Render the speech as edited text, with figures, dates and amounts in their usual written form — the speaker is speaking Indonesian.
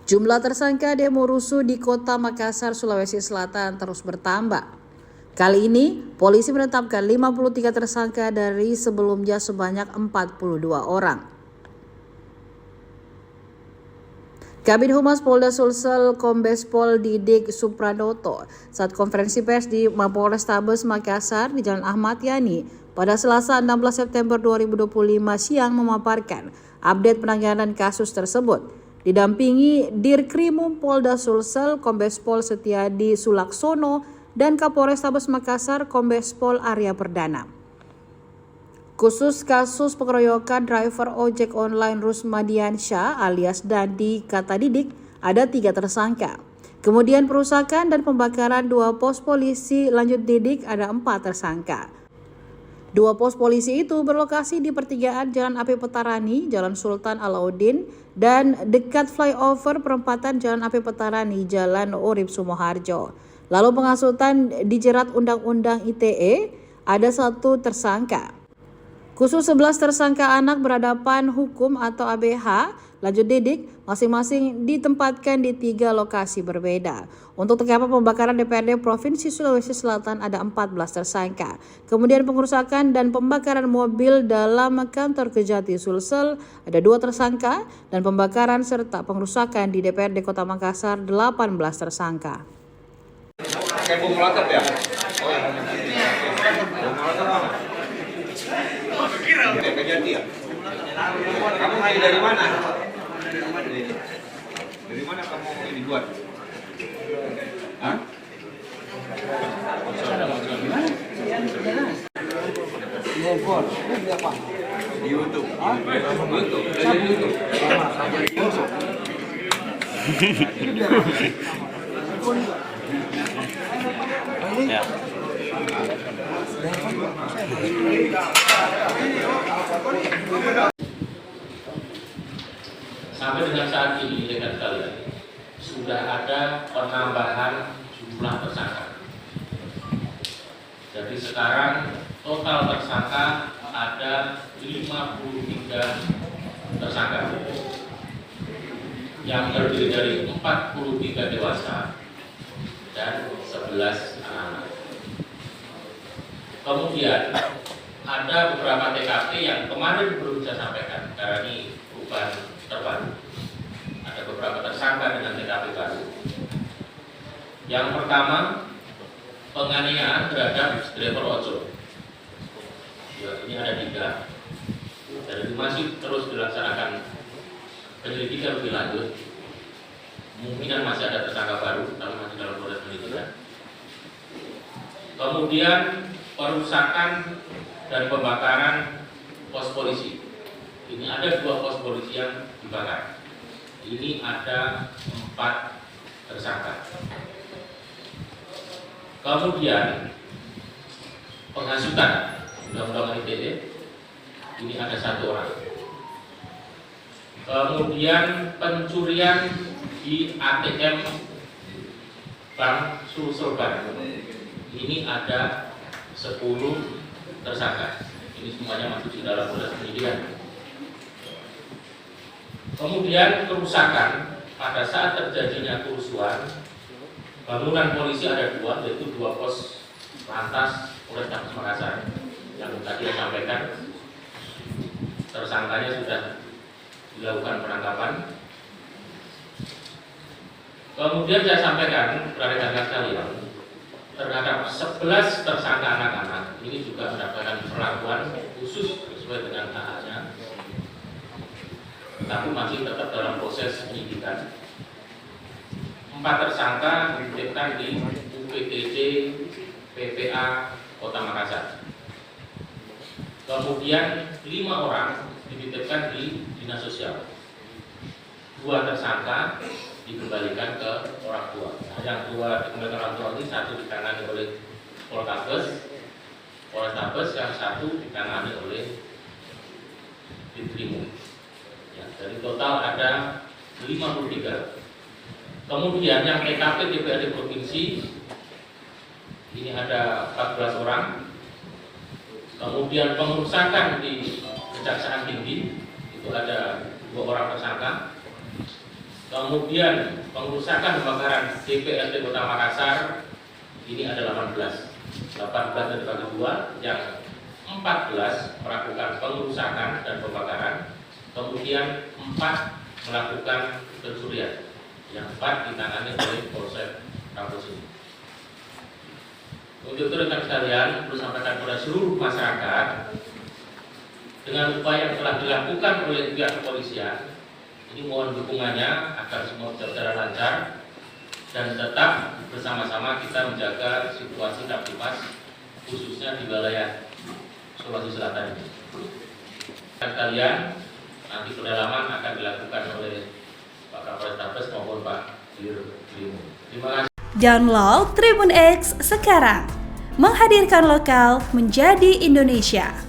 Jumlah tersangka demo rusuh di Kota Makassar, Sulawesi Selatan terus bertambah. Kali ini, polisi menetapkan 53 tersangka dari sebelumnya sebanyak 42 orang. Kabid Humas Polda Sulsel Kombes Pol Didik Supranoto saat konferensi pers di Mapolrestabes Makassar di Jalan Ahmad Yani pada Selasa 16 September 2025 siang memaparkan update penanganan kasus tersebut. Didampingi Dirkrimum Polda Sulsel Kombes Pol Setiadi Sulaksono dan Kapolrestabes Makassar Kombes Pol Arya Perdana. Khusus kasus pengeroyokan driver ojek online Rusmadiansyah alias Dandi Kata Didik ada 3 tersangka. Kemudian perusakan dan pembakaran 2 pos polisi lanjut Didik ada 4 tersangka. 2 pos polisi itu berlokasi di pertigaan Jalan Api Petarani, Jalan Sultan Alauddin, dan dekat flyover perempatan Jalan Api Petarani, Jalan Urip Sumoharjo. Lalu penghasutan dijerat Undang-Undang ITE, ada 1 tersangka. Khusus 11 tersangka anak berhadapan hukum atau ABH, lanjut Didik, masing-masing ditempatkan di 3 lokasi berbeda. Untuk TKP pembakaran DPRD Provinsi Sulawesi Selatan ada 14 tersangka. Kemudian pengerusakan dan pembakaran mobil dalam kantor Kejati Sulsel ada 2 tersangka dan pembakaran serta pengerusakan di DPRD Kota Makassar 18 tersangka. Kayak bom molotov ya? Kejati ya? Kamu beli dari mana? Dari mana kamu ini buat? Hah? Di YouTube. Ya. Sampai dengan saat ini, rekan sekalian, sudah ada penambahan jumlah tersangka. Jadi sekarang total tersangka ada 53 tersangka yang terdiri dari 43 dewasa dan 11 anak-anak. Kemudian ada beberapa TKP yang kemarin belum saya sampaikan karena ini bukan terbaru. Ada beberapa tersangka dengan TKP baru. Yang pertama, penganiayaan terhadap driver ojol. Ya, ini ada 3. Dan itu masih terus dilaksanakan penyelidikan lebih lanjut. Mungkin masih ada tersangka baru, tapi masih dalam proses penyelidikan. Kemudian perusakan dan pembakaran pos polisi. Ini ada 2 pos polisi yang dibakar. Ini ada 4 tersangka. Kemudian penghasutan Undang-Undang ITE. Ini ada 1 orang. Kemudian pencurian di ATM Bank Sulsel Bank. Ini ada 10 tersangka. Ini semuanya masih di dalam proses penyidikan. Kemudian kerusakan pada saat terjadinya kerusuhan, bangunan polisi ada 2, yaitu 2 pos lantas Polrestabes Makassar. Yang tadi saya sampaikan, tersangkanya sudah dilakukan penangkapan. Kemudian saya sampaikan kepada rekan-rekan sekalian, terhadap 11 tersangka anak-anak ini juga mendapatkan perlakuan khusus sesuai dengan AA-nya, tapi masih tetap dalam proses penyidikan. 4 tersangka dititipkan di UPTD PPA Kota Makassar. Kemudian 5 orang dititipkan di Dinas Sosial. 2 tersangka dikembalikan ke orang tua. Nah, yang 2 dikembalikan orang tua ini 1 ditangani oleh Polrestabes, yang 1 ditangani oleh Dirkrimum. Ya, dari total ada 53. Kemudian yang TKP DPRD Provinsi ini ada 14 orang. Kemudian pengerusakan di Kejaksaan Tinggi itu ada 2 orang tersangka. Kemudian pengerusakan pembakaran DPRD Kota Makassar ini ada 18 dari bagi 2, yang 14 melakukan pengerusakan dan pembakaran, kemudian 4 melakukan pencurian, yang 4 ditangani oleh Polsek Kampus ini. Untuk itu rekan sekalian, perlu sampaikan kepada seluruh masyarakat, dengan upaya yang telah dilakukan oleh pihak kepolisian, ini mohon dukungannya agar semua berjalan lancar dan tetap bersama-sama kita menjaga situasi Kaptimas khususnya di wilayah Sulawesi Selatan ini. Dan kalian nanti pendalaman akan dilakukan oleh Pak Kapolres maupun Pak Dirlimu. Terima kasih. Download Tribun X sekarang, menghadirkan lokal menjadi Indonesia.